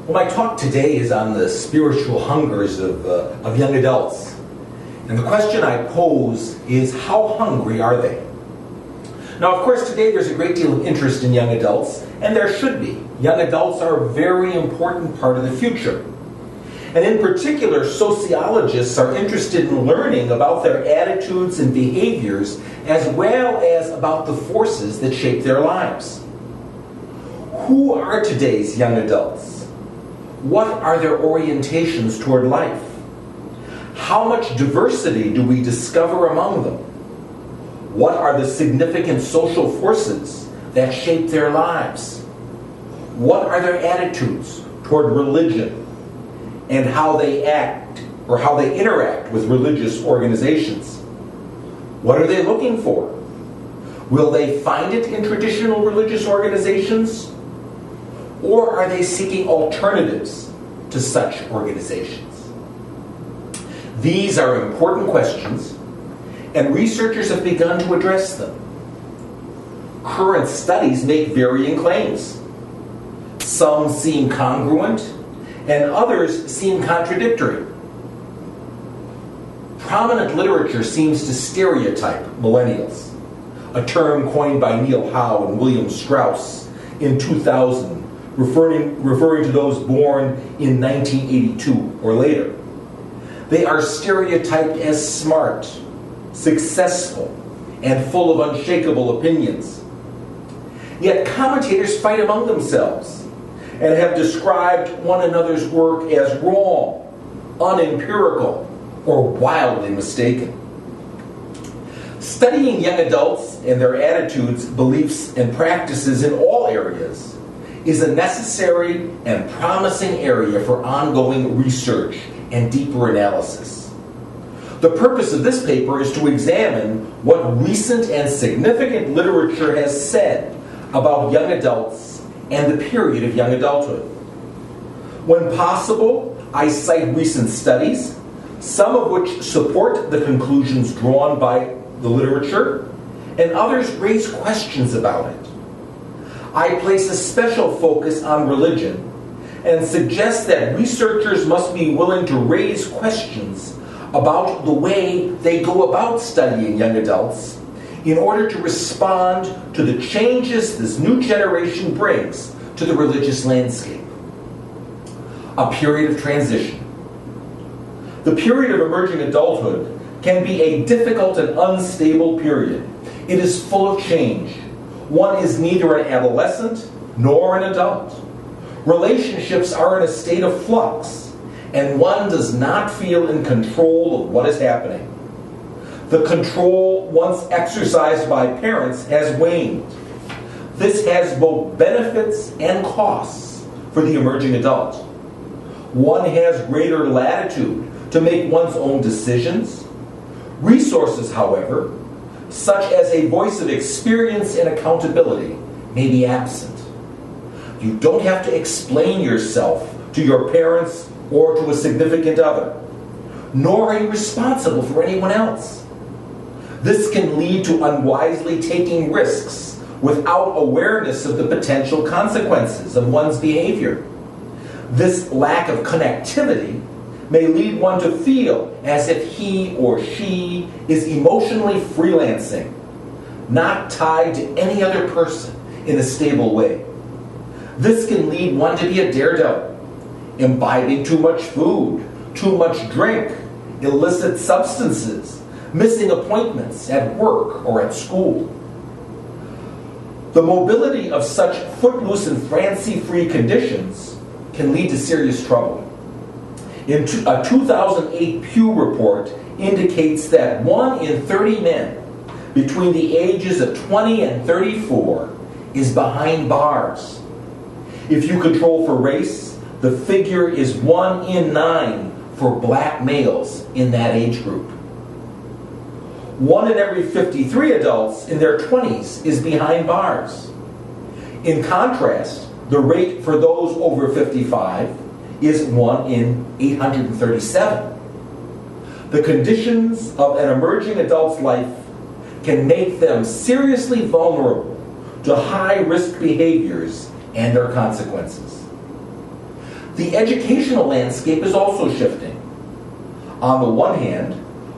Well, my talk today is on the spiritual hungers of young adults. And the question I pose is, how hungry are they? Now, of course, today there's a great deal of interest in young adults, and there should be. Young adults are a very important part of the future. And in particular, sociologists are interested in learning about their attitudes and behaviors, as well as about the forces that shape their lives. Who are today's young adults? What are their orientations toward life? How much diversity do we discover among them? What are the significant social forces that shape their lives? What are their attitudes toward religion and how they act or how they interact with religious organizations? What are they looking for? Will they find it in traditional religious organizations? Or are they seeking alternatives to such organizations? These are important questions, and researchers have begun to address them. Current studies make varying claims. Some seem congruent, and others seem contradictory. Prominent literature seems to stereotype millennials, a term coined by Neil Howe and William Strauss in 2000, referring to those born in 1982 or later. They are stereotyped as smart, successful, and full of unshakable opinions. Yet commentators fight among themselves and have described one another's work as wrong, unempirical, or wildly mistaken. Studying young adults and their attitudes, beliefs, and practices in all areas is a necessary and promising area for ongoing research and deeper analysis. The purpose of this paper is to examine what recent and significant literature has said about young adults and the period of young adulthood. When possible, I cite recent studies, some of which support the conclusions drawn by the literature, and others raise questions about it. I place a special focus on religion and suggest that researchers must be willing to raise questions about the way they go about studying young adults in order to respond to the changes this new generation brings to the religious landscape. A period of transition. The period of emerging adulthood can be a difficult and unstable period. It is full of change. One is neither an adolescent nor an adult. Relationships are in a state of flux, and one does not feel in control of what is happening. The control once exercised by parents has waned. This has both benefits and costs for the emerging adult. One has greater latitude to make one's own decisions. Resources, however, such as a voice of experience and accountability, may be absent. You don't have to explain yourself to your parents or to a significant other, nor are you responsible for anyone else. This can lead to unwisely taking risks without awareness of the potential consequences of one's behavior. This lack of connectivity may lead one to feel as if he or she is emotionally freelancing, not tied to any other person in a stable way. This can lead one to be a daredevil, imbibing too much food, too much drink, illicit substances, missing appointments at work or at school. The mobility of such footloose and fancy-free conditions can lead to serious trouble. A 2008 Pew report indicates that 1 in 30 men between the ages of 20 and 34 is behind bars. If you control for race, the figure is 1 in 9 for black males in that age group. 1 in every 53 adults in their 20s is behind bars. In contrast, the rate for those over 55 is 1 in 837. The conditions of an emerging adult's life can make them seriously vulnerable to high-risk behaviors and their consequences. The educational landscape is also shifting. On the one hand,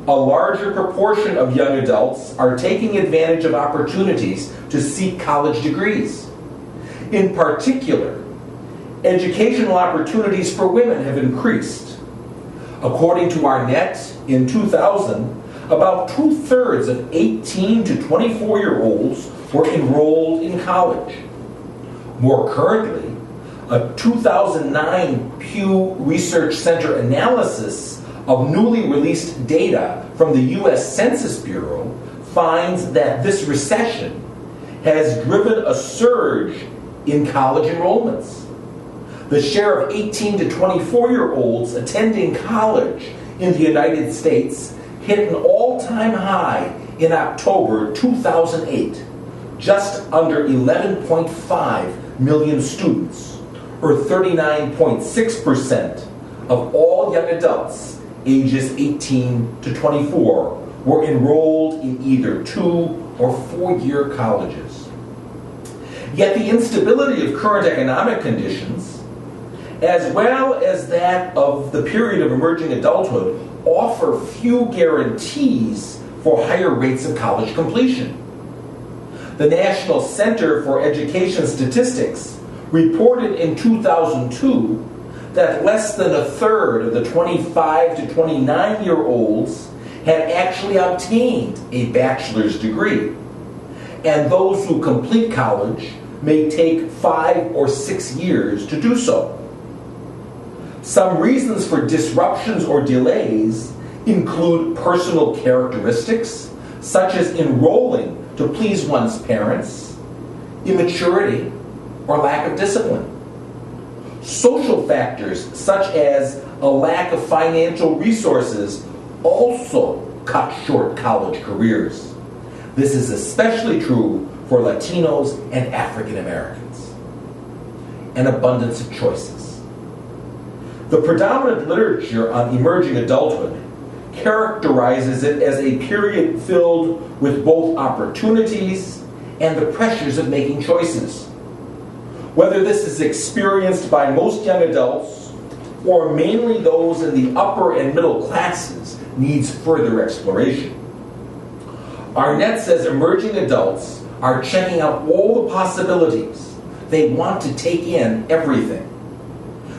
a larger proportion of young adults are taking advantage of opportunities to seek college degrees. In particular, educational opportunities for women have increased. According to our net, in 2000, about 2/3 of 18 to 24-year-olds were enrolled in college. More currently, a 2009 Pew Research Center analysis of newly released data from the U.S. Census Bureau finds that this recession has driven a surge in college enrollments. The share of 18 to 24-year-olds attending college in the United States hit an all-time high in October 2008, just under 11.5 million students, or 39.6% of all young adults ages 18 to 24 were enrolled in either 2- or 4-year colleges. Yet the instability of current economic conditions, as well as that of the period of emerging adulthood, offer few guarantees for higher rates of college completion. The National Center for Education Statistics reported in 2002 that less than a third of the 25 to 29-year-olds had actually obtained a bachelor's degree, and those who complete college may take 5 or 6 years to do so. Some reasons for disruptions or delays include personal characteristics, such as enrolling to please one's parents, immaturity, or lack of discipline. Social factors, such as a lack of financial resources, also cut short college careers. This is especially true for Latinos and African Americans. An abundance of choices. The predominant literature on emerging adulthood characterizes it as a period filled with both opportunities and the pressures of making choices. Whether this is experienced by most young adults or mainly those in the upper and middle classes needs further exploration. Arnett says emerging adults are checking out all the possibilities. They want to take in everything.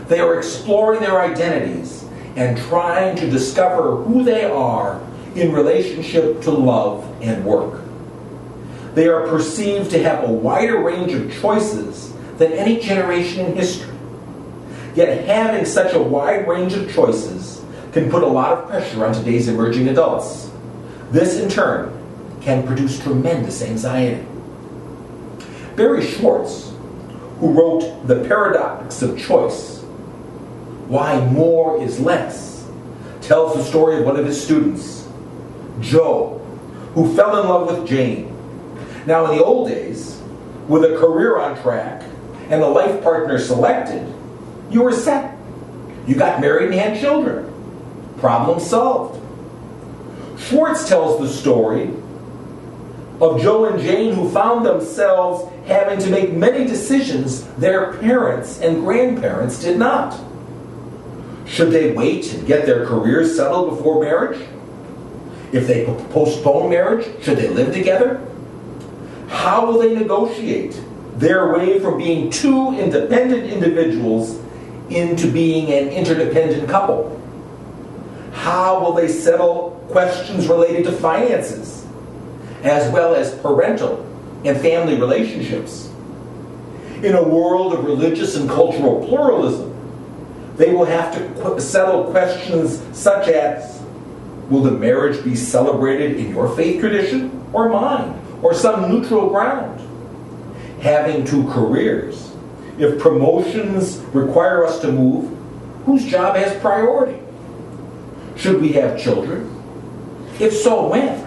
They are exploring their identities and trying to discover who they are in relationship to love and work. They are perceived to have a wider range of choices than any generation in history. Yet having such a wide range of choices can put a lot of pressure on today's emerging adults. This, in turn, can produce tremendous anxiety. Barry Schwartz, who wrote The Paradox of Choice, Why More is Less, tells the story of one of his students, Joe, who fell in love with Jane. Now, in the old days, with a career on track and a life partner selected, you were set. You got married and had children. Problem solved. Schwartz tells the story of Joe and Jane who found themselves having to make many decisions their parents and grandparents did not. Should they wait and get their careers settled before marriage? If they postpone marriage, should they live together? How will they negotiate their way from being two independent individuals into being an interdependent couple? How will they settle questions related to finances, as well as parental and family relationships? In a world of religious and cultural pluralism, they will have to settle questions such as, will the marriage be celebrated in your faith tradition or mine, or some neutral ground? Having two careers, if promotions require us to move, whose job has priority? Should we have children? If so, when?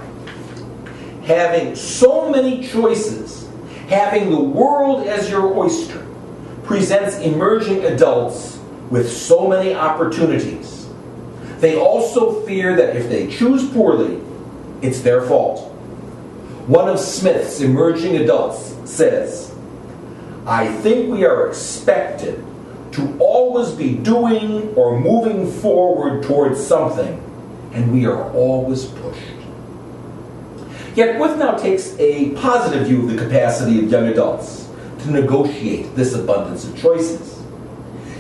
Having so many choices, having the world as your oyster, presents emerging adults with so many opportunities. They also fear that if they choose poorly, it's their fault. One of Smith's emerging adults says, I think we are expected to always be doing or moving forward towards something, and we are always pushed. Yet Withnow takes a positive view of the capacity of young adults to negotiate this abundance of choices.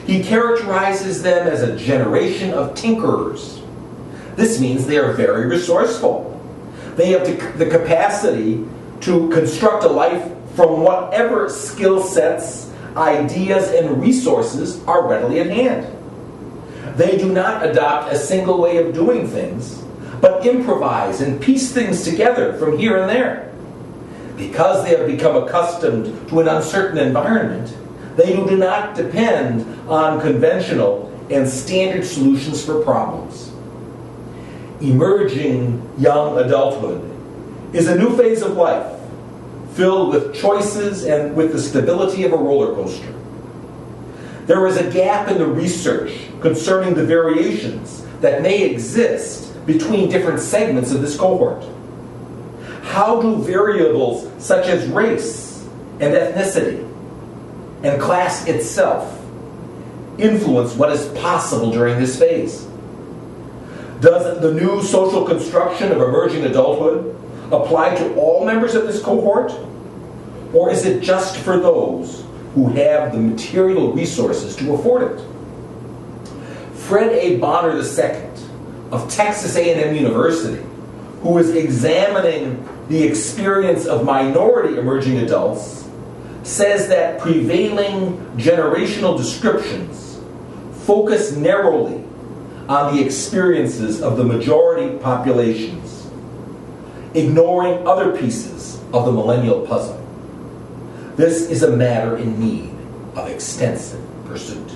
He characterizes them as a generation of tinkerers. This means they are very resourceful. They have the capacity to construct a life from whatever skill sets, ideas, and resources are readily at hand. They do not adopt a single way of doing things, but improvise and piece things together from here and there. Because they have become accustomed to an uncertain environment, they do not depend on conventional and standard solutions for problems. Emerging young adulthood is a new phase of life, filled with choices and with the stability of a roller coaster. There is a gap in the research concerning the variations that may exist between different segments of this cohort. How do variables such as race and ethnicity and class itself influence what is possible during this phase? Does the new social construction of emerging adulthood apply to all members of this cohort? Or is it just for those who have the material resources to afford it? Fred A. Bonner II of Texas A&M University, who is examining the experience of minority emerging adults, says that prevailing generational descriptions focus narrowly on the experiences of the majority populations, ignoring other pieces of the millennial puzzle. This is a matter in need of extensive pursuit.